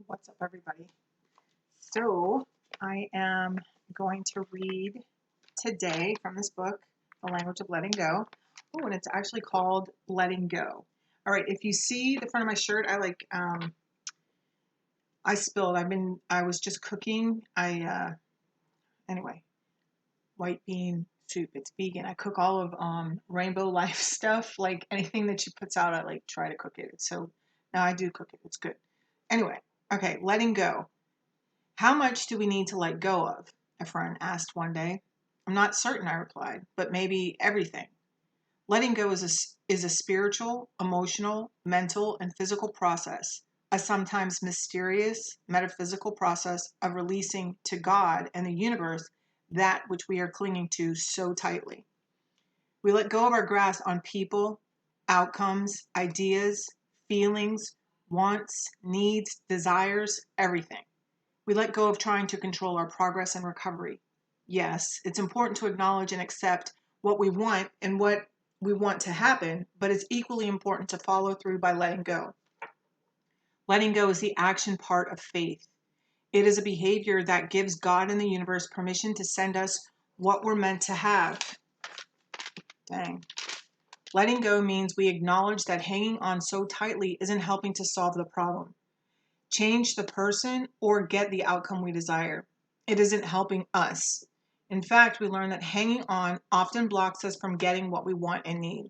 What's up, everybody? So, I am going to read today from this book, The Language of Letting Go. Oh, and it's actually called Letting Go. All right, if you see the front of my shirt, I spilled. I was just cooking. Anyway, white bean soup. It's vegan. I cook all of Rainbow Life stuff, like anything that she puts out, I like try to cook it. So now I do cook it. It's good. Anyway, okay, letting go. How much do we need to let go of? A friend asked one day. I'm not certain, I replied, but maybe everything. Letting go is a spiritual, emotional, mental, and physical process, a sometimes mysterious, metaphysical process of releasing to God and the universe that which we are clinging to so tightly. We let go of our grasp on people, outcomes, ideas, feelings, wants, needs, desires, everything. We let go of trying to control our progress and recovery. Yes, it's important to acknowledge and accept what we want and what we want to happen, but it's equally important to follow through by letting go. Letting go is the action part of faith. It is a behavior that gives God and the universe permission to send us what we're meant to have. Dang. Letting go means we acknowledge that hanging on so tightly isn't helping to solve the problem, change the person, or get the outcome we desire. It isn't helping us. In fact, we learn that hanging on often blocks us from getting what we want and need.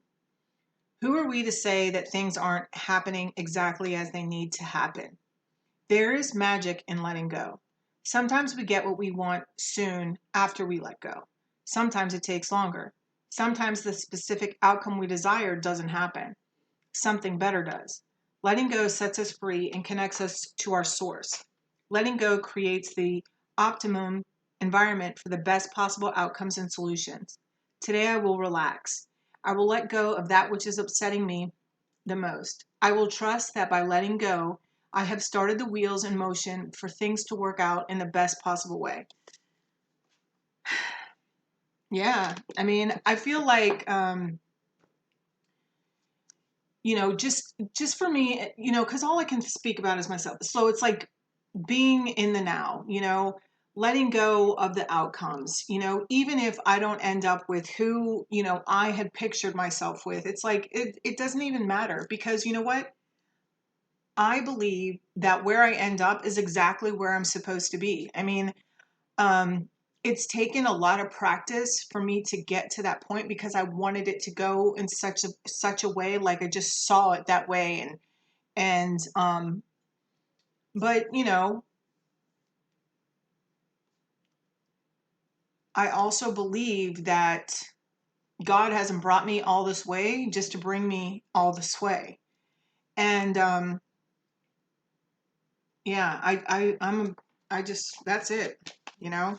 Who are we to say that things aren't happening exactly as they need to happen? There is magic in letting go. Sometimes we get what we want soon after we let go. Sometimes it takes longer. Sometimes the specific outcome we desire doesn't happen. Something better does. Letting go sets us free and connects us to our source. Letting go creates the optimum environment for the best possible outcomes and solutions. Today I will relax. I will let go of that which is upsetting me the most. I will trust that by letting go, I have started the wheels in motion for things to work out in the best possible way. Yeah, I mean, I feel like just for me, because all I can speak about is myself. So it's like being in the now, letting go of the outcomes, even if I don't end up with who, I had pictured myself with, it's like it doesn't even matter because you know what? I believe that where I end up is exactly where I'm supposed to be. I mean, um, it's taken a lot of practice for me to get to that point because I wanted it to go in such a way, like I just saw it that way, and but I also believe that God hasn't brought me all this way just to bring me all this way. And yeah, I just that's it, you know.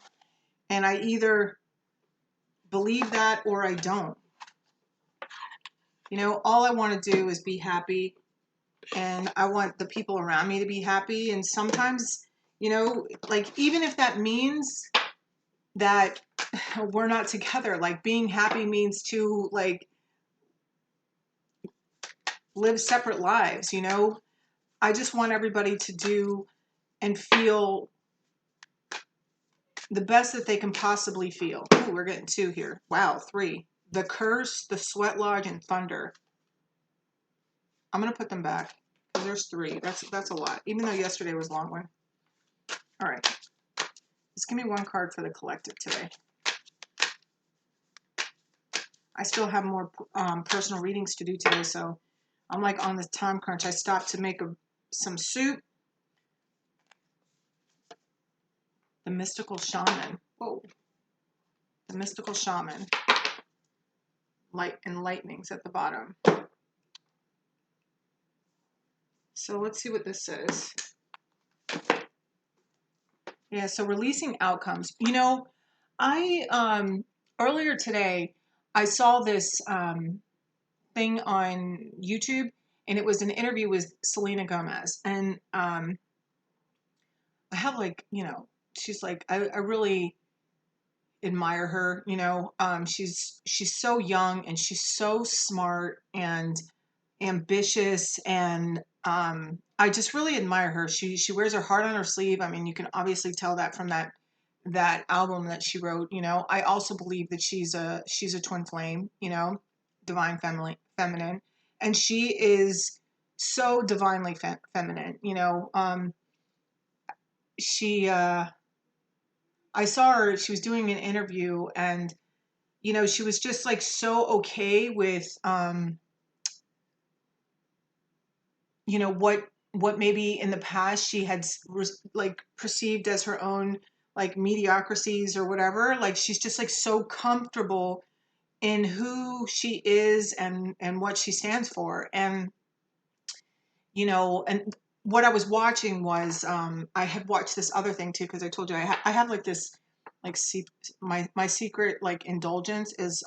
And I either believe that or I don't. All I want to do is be happy, and I want the people around me to be happy. And sometimes, like even if that means that we're not together, like being happy means to like live separate lives, I just want everybody to do and feel the best that they can possibly feel. Ooh, we're getting two here. Wow, three. The Curse, the Sweat Lodge, and Thunder. I'm gonna put them back because there's three. That's a lot. Even though yesterday was a long one. All right. Just give me one card for the collective today. I still have more personal readings to do today, so I'm like on this time crunch. I stopped to make some soup. The Mystical Shaman. Whoa. The Mystical Shaman. Light and lightnings at the bottom. So let's see what this says. Yeah, so releasing outcomes. I earlier today I saw this thing on YouTube, and it was an interview with Selena Gomez, and I have like she's like I really admire her. She's so young and she's so smart and ambitious and I just really admire her. She wears her heart on her sleeve. I mean, you can obviously tell that from that album that she wrote. You know, I also believe that she's a twin flame. You know, divine feminine, and she is so divinely feminine. You know, she I saw her. She was doing an interview, and you know, she was just like so okay with you know what maybe in the past she had like perceived as her own like mediocrities or whatever. Like she's just like so comfortable in who she is and what she stands for. And you know, and what I was watching was I had watched this other thing too, because I told you I have like this like my secret like indulgence is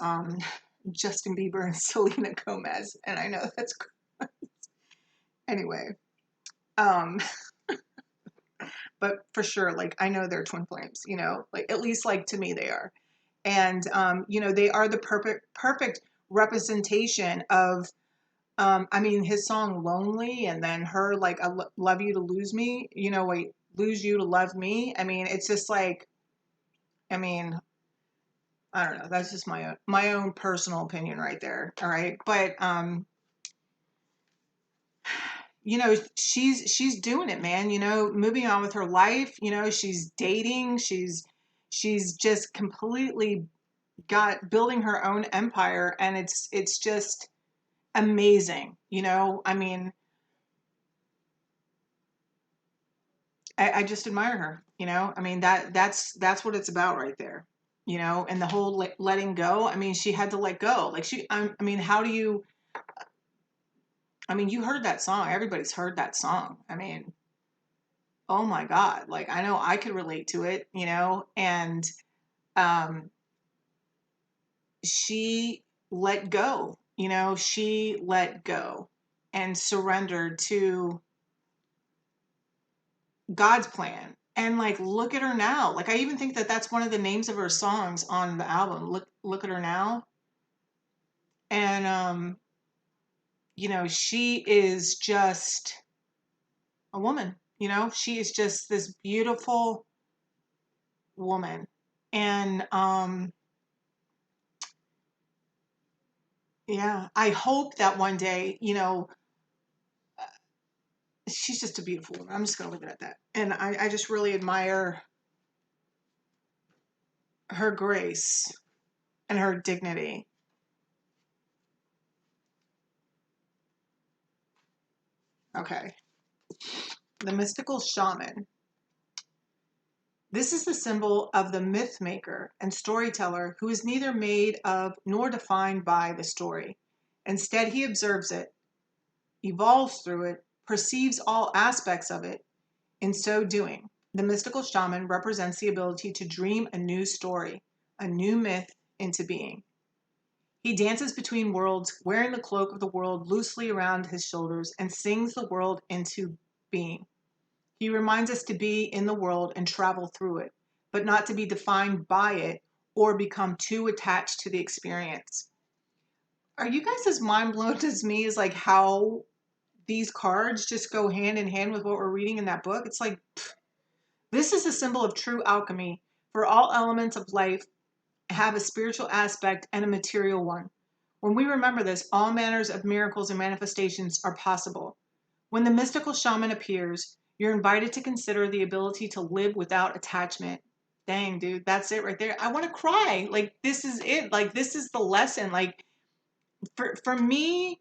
Justin Bieber and Selena Gomez, and I know that's anyway. Um, but for sure, like I know they're twin flames, you know, like at least like to me they are. And you know, they are the perfect representation of I mean his song Lonely, and then her like love you to lose me, you know, wait, lose you to love me. I mean, it's just like I mean, I don't know, that's just my own personal opinion right there. All right. But you know, she's doing it, man, you know, moving on with her life, you know, she's dating, she's just completely got building her own empire, and it's just amazing, you know. I mean, I just admire her, you know. I mean that's what it's about right there, you know. And the whole letting go, I mean she had to let go, like I mean how do you, I mean you heard that song, everybody's heard that song. I mean, oh my God, like I know I could relate to it, you know. And um she let go, you know, she let go and surrendered to God's plan. And like look at her now. Like I even think that that's one of the names of her songs on the album. Look at her now. And you know, she is just a woman, you know? She is just this beautiful woman. And yeah, I hope that one day, you know, she's just a beautiful woman. I'm just going to leave it at that. And I just really admire her grace and her dignity. Okay. The mystical shaman. This is the symbol of the myth maker and storyteller who is neither made of nor defined by the story. Instead, he observes it, evolves through it, perceives all aspects of it. In so doing, the mystical shaman represents the ability to dream a new story, a new myth into being. He dances between worlds, wearing the cloak of the world loosely around his shoulders, and sings the world into being. He reminds us to be in the world and travel through it, but not to be defined by it or become too attached to the experience. Are you guys as mind blown as me as like how these cards just go hand in hand with what we're reading in that book? It's like, this is a symbol of true alchemy, for all elements of life have a spiritual aspect and a material one. When we remember this, all manners of miracles and manifestations are possible. When the mystical shaman appears, you're invited to consider the ability to live without attachment. Dang, dude, that's it right there. I want to cry. Like, this is it. Like, this is the lesson. Like, for me,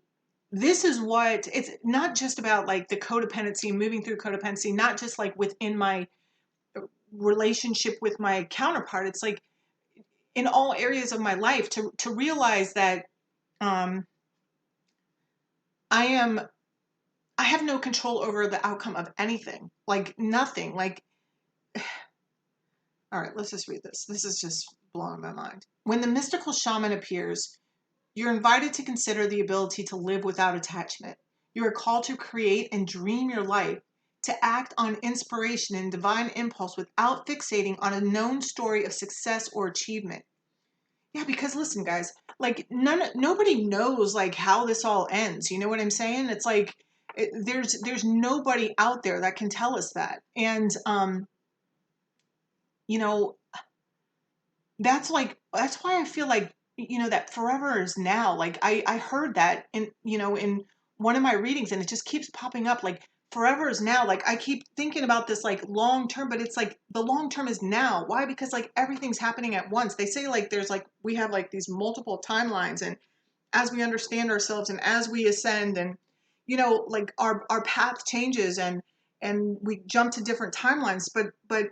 this is what it's not just about like the codependency, moving through codependency, not just like within my relationship with my counterpart. It's like in all areas of my life to realize that um, I am I have no control over the outcome of anything. Like nothing. Like all right, let's just read this. This is just blowing my mind. When the mystical shaman appears, you're invited to consider the ability to live without attachment. You are called to create and dream your life, to act on inspiration and divine impulse without fixating on a known story of success or achievement. Yeah, because listen, guys, like nobody knows like how this all ends. You know what I'm saying? It's like There's nobody out there that can tell us that. And you know, that's why I feel like, that forever is now. Like I heard that in one of my readings, and it just keeps popping up, like forever is now. Like I keep thinking about this like long term, but it's like the long term is now. Why? Because like everything's happening at once. They say like there's like we have like these multiple timelines, and as we understand ourselves and as we ascend, and like our path changes, and we jump to different timelines, but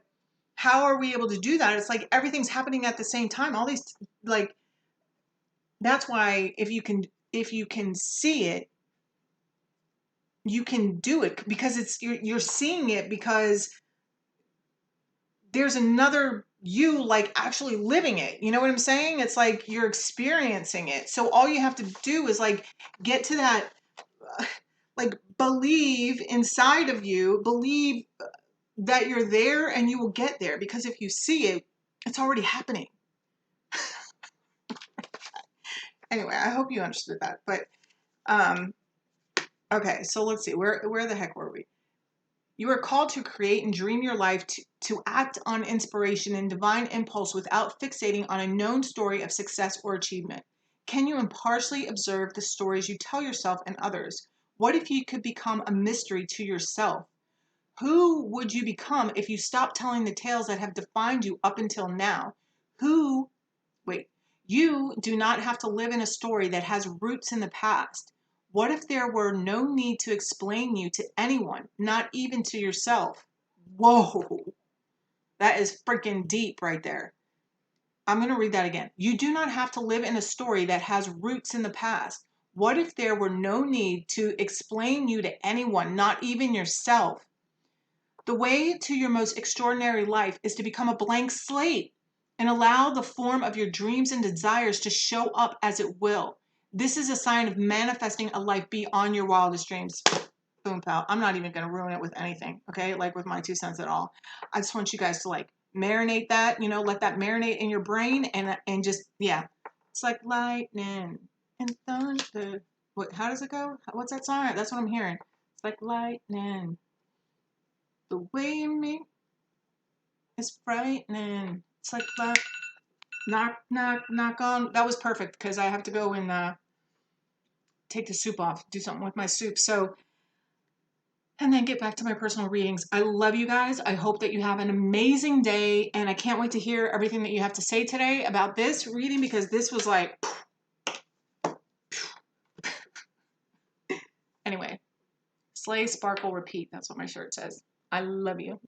how are we able to do that? It's like everything's happening at the same time. All these, like, that's why if you can see it, you can do it, because you're seeing it, because there's another you like actually living it. You know what I'm saying? It's like you're experiencing it. So all you have to do is like get to that, like believe inside of you, believe that you're there, and you will get there, because if you see it, it's already happening. Anyway, I hope you understood that. But um, okay, so let's see. Where the heck were we? You are called to create and dream your life, to act on inspiration and divine impulse without fixating on a known story of success or achievement. Can you impartially observe the stories you tell yourself and others? What if you could become a mystery to yourself? Who would you become if you stopped telling the tales that have defined you up until now? Who Wait, you do not have to live in a story that has roots in the past. What if there were no need to explain you to anyone, not even to yourself? Whoa, that is freaking deep right there. I'm going to read that again. You do not have to live in a story that has roots in the past. What if there were no need to explain you to anyone, not even yourself? The way to your most extraordinary life is to become a blank slate and allow the form of your dreams and desires to show up as it will. This is a sign of manifesting a life beyond your wildest dreams. Boom, pal. I'm not even going to ruin it with anything, okay? Like with my 2 cents at all. I just want you guys to like marinate that, let that marinate in your brain, and just, yeah. It's like lightning and thunder. What, how does it go? What's that song? That's what I'm hearing. It's like lightning. The way you make is frightening. It's like that. Knock, knock, knock on. That was perfect, because I have to go and take the soup off, do something with my soup. So, and then get back to my personal readings. I love you guys. I hope that you have an amazing day, and I can't wait to hear everything that you have to say today about this reading, because this was like, anyway, slay, sparkle, repeat. That's what my shirt says. I love you.